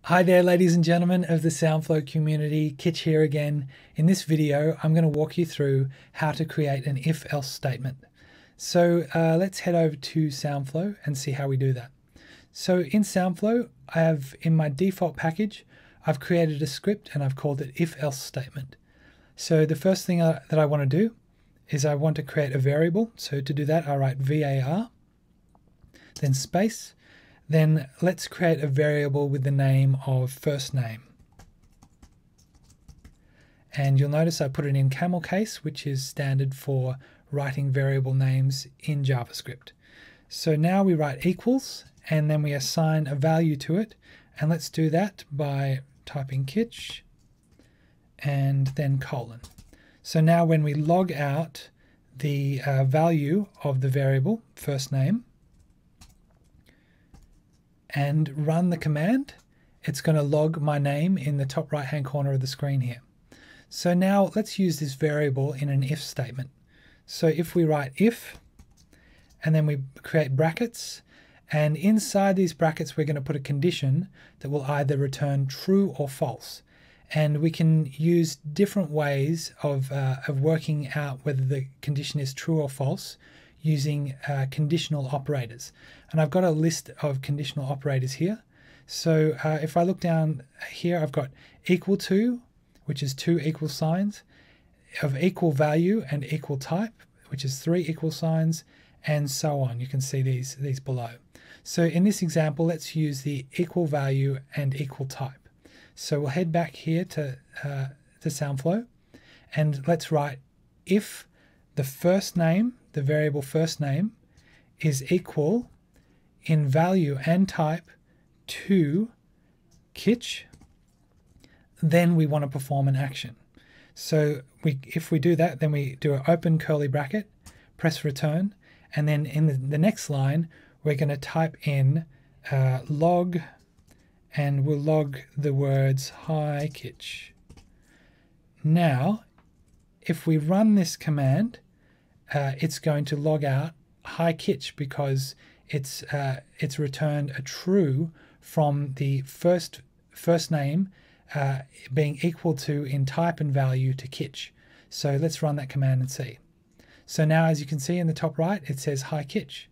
Hi there, ladies and gentlemen of the SoundFlow community. Kitch here again. In this video, I'm going to walk you through how to create an if-else statement. So let's head over to SoundFlow and see how we do that. So in SoundFlow, I have in my default package, I've created a script and I've called it if-else statement. So the first thing that I want to do is I want to create a variable. So to do that, I write var, then space. Then let's create a variable with the name of first name. And you'll notice I put it in camel case, which is standard for writing variable names in JavaScript. So now we write equals, and then we assign a value to it. And let's do that by typing Kitch and then colon. So now when we log out the value of the variable first name, and run the command, it's going to log my name in the top right hand corner of the screen here. So now let's use this variable in an if statement. So if we write if, and then we create brackets, and inside these brackets we're going to put a condition that will either return true or false. And we can use different ways of working out whether the condition is true or false using conditional operators. And I've got a list of conditional operators here. So if I look down here, I've got equal to, which is 2 equal signs, of equal value and equal type, which is 3 equal signs, and so on. You can see these below. So in this example, let's use the equal value and equal type. So we'll head back here to SoundFlow, and let's write if the first name, the variable first name, is equal in value and type to Kitch, then we want to perform an action. So if we do that, then we do an open curly bracket, press return, and then in the next line, we're going to type in log, and we'll log the words hi Kitch. Now, if we run this command, it's going to log out hi Kitch because it's returned a true from the first name being equal to in type and value to Kitch. So let's run that command and see. So now, as you can see in the top right, it says hi Kitch.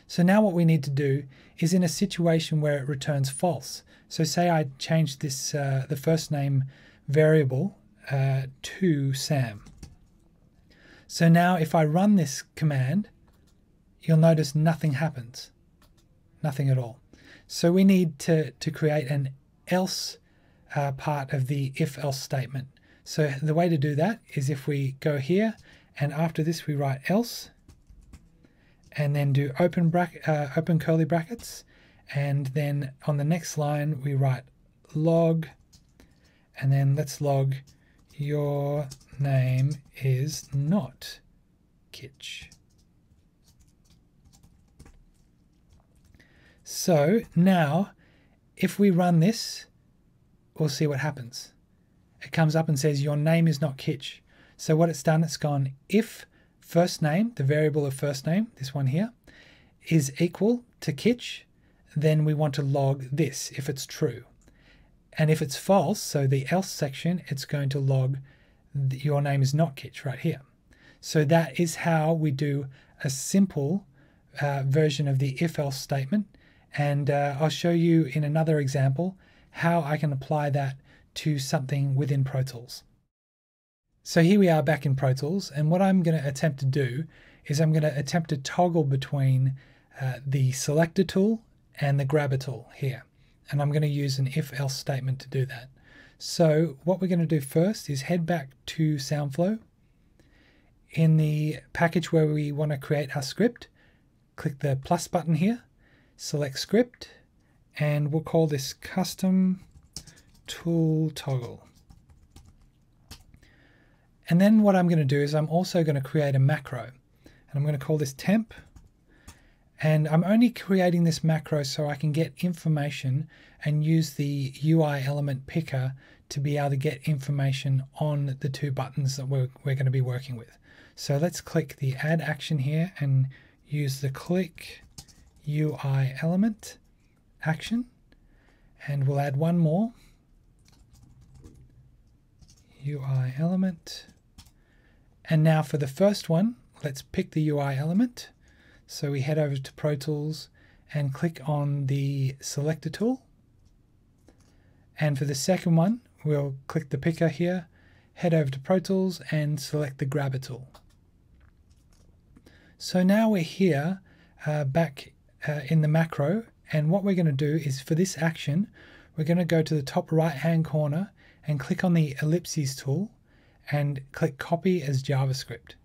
So now what we need to do is in a situation where it returns false. So say I changed this the first name variable to Sam. So now if I run this command, you'll notice nothing happens. Nothing at all. So we need to create an else part of the if-else statement. So the way to do that is if we go here, and after this we write else, and then do open curly brackets, and then on the next line we write log, and then let's log your name is not Kitch. So now if we run this, we'll see what happens. It comes up and says your name is not Kitch. So what it's done, it's gone if first name, the variable of first name, this one here, is equal to Kitch, then we want to log this if it's true. And if it's false, so the else section, it's going to log your name is not Kitch right here. So that is how we do a simple version of the if-else statement. And I'll show you in another example how I can apply that to something within Pro Tools. So here we are back in Pro Tools, and what I'm going to attempt to do is I'm going to attempt to toggle between the selector tool and the grabber tool here. And I'm going to use an if-else statement to do that. So what we're going to do first is head back to SoundFlow. In the package where we want to create our script, click the plus button here, select script, and we'll call this custom tool toggle. And then what I'm going to do is I'm also going to create a macro, and I'm going to call this temp. And I'm only creating this macro so I can get information and use the UI element picker to be able to get information on the two buttons that we're going to be working with. So let's click the add action here and use the click UI element action. And we'll add one more. UI element. And now for the first one, let's pick the UI element. So we head over to Pro Tools and click on the selector tool. And for the second one, we'll click the picker here, head over to Pro Tools and select the grabber tool. So now we're here back in the macro, and what we're going to do is for this action, we're going to go to the top right hand corner and click on the ellipses tool and click copy as JavaScript.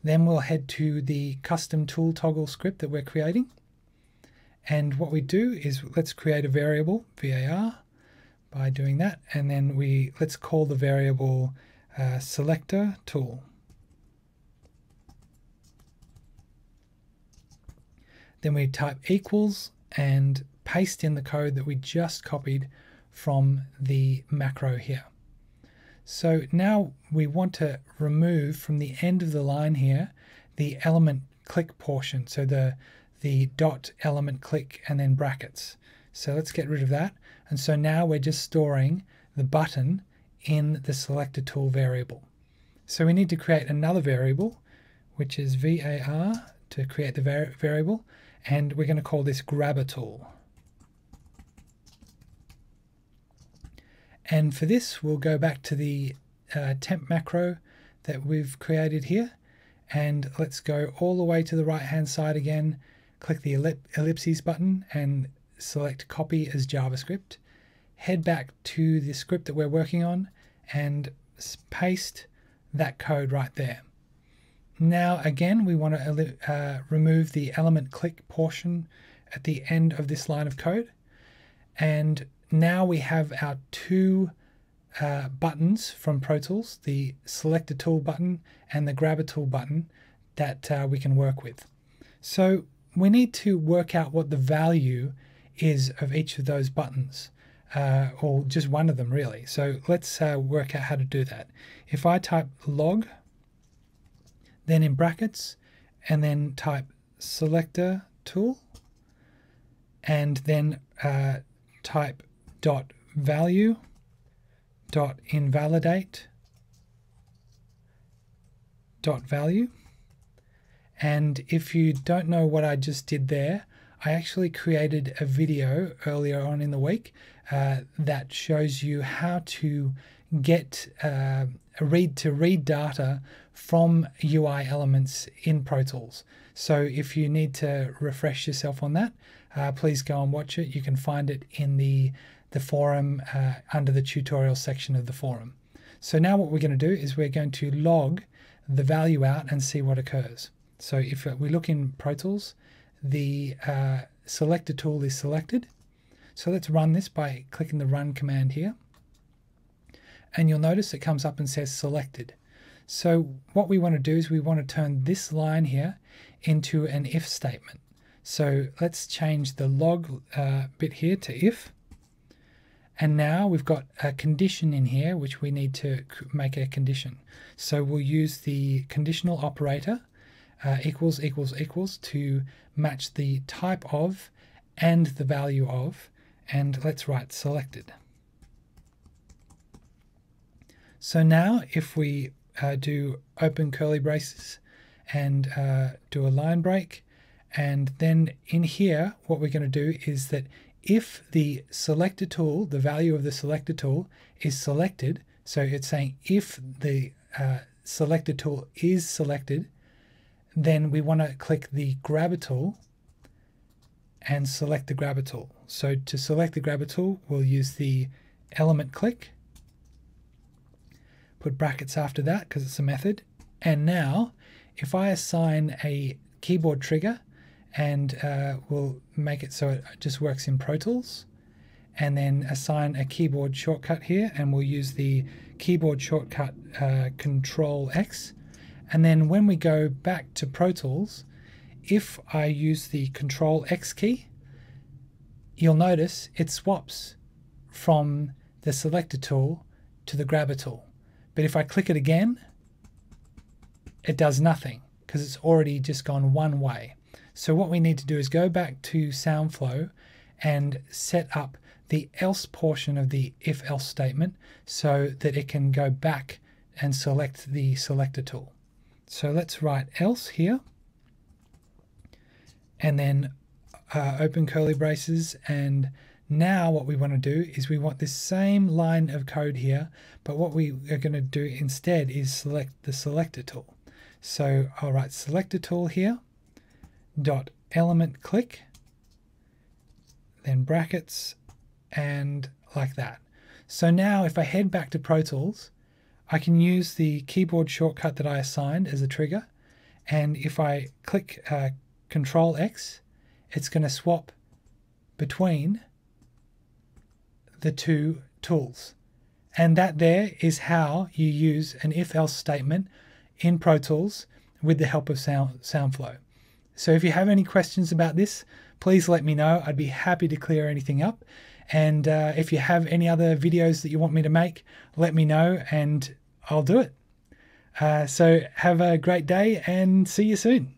Then we'll head to the custom tool toggle script that we're creating. And what we do is let's create a variable var by doing that, and then let's call the variable selector tool. Then we type equals and paste in the code that we just copied from the macro here. So now we want to remove from the end of the line here the element click portion, so the dot element click and then brackets. So let's get rid of that. And so now we're just storing the button in the selector tool variable. So we need to create another variable, which is var to create the variable, and we're going to call this grabber tool. And for this, we'll go back to the temp macro that we've created here, and let's go all the way to the right hand side again, click the ellipses button and select copy as JavaScript, head back to the script that we're working on and paste that code right there. Now again, we want to remove the element click portion at the end of this line of code, and now we have our two buttons from Pro Tools, the selector tool button and the grabber tool button, that we can work with. So we need to work out what the value is of each of those buttons, or just one of them really. So let's work out how to do that. If I type log, then in brackets, and then type selector tool, and then type dot value dot invalidate dot value. And if you don't know what I just did there, I actually created a video earlier on in the week that shows you how to get read data from UI elements in Pro Tools. So if you need to refresh yourself on that, please go and watch it. You can find it in the forum under the tutorial section of the forum. So now what we're going to do is we're going to log the value out and see what occurs. So if we look in Pro Tools, the selector tool is selected. So let's run this by clicking the run command here. And you'll notice it comes up and says selected. So what we want to do is we want to turn this line here into an if statement. So let's change the log bit here to if. And now we've got a condition in here which we need to make a condition. So we'll use the conditional operator equals to match the type of and the value of, and let's write selected. So now if we do open curly braces and do a line break, and then in here what we're going to do is that if the selector tool, the value of the selector tool is selected, so it's saying if the selector tool is selected, then we want to click the grabber tool and select the grabber tool. So to select the grabber tool, we'll use the element click, put brackets after that because it's a method. And now if I assign a keyboard trigger, and we'll make it so it just works in Pro Tools, and then assign a keyboard shortcut here, and we'll use the keyboard shortcut Control X. And then when we go back to Pro Tools, if I use the Control X key, you'll notice it swaps from the selector tool to the grabber tool. But if I click it again, it does nothing because it's already just gone one way. So what we need to do is go back to SoundFlow and set up the else portion of the if-else statement so that it can go back and select the selector tool. So let's write else here, and then open curly braces, and now what we want to do is we want this same line of code here, but what we are going to do instead is select the selector tool. So I'll write selector tool here, dot element click, then brackets, and like that. So now if I head back to Pro Tools, I can use the keyboard shortcut that I assigned as a trigger, and if I click Control X, it's going to swap between the two tools. And that there is how you use an if-else statement in Pro Tools with the help of SoundFlow. So if you have any questions about this, please let me know. I'd be happy to clear anything up. And if you have any other videos that you want me to make, let me know and I'll do it. So have a great day and see you soon.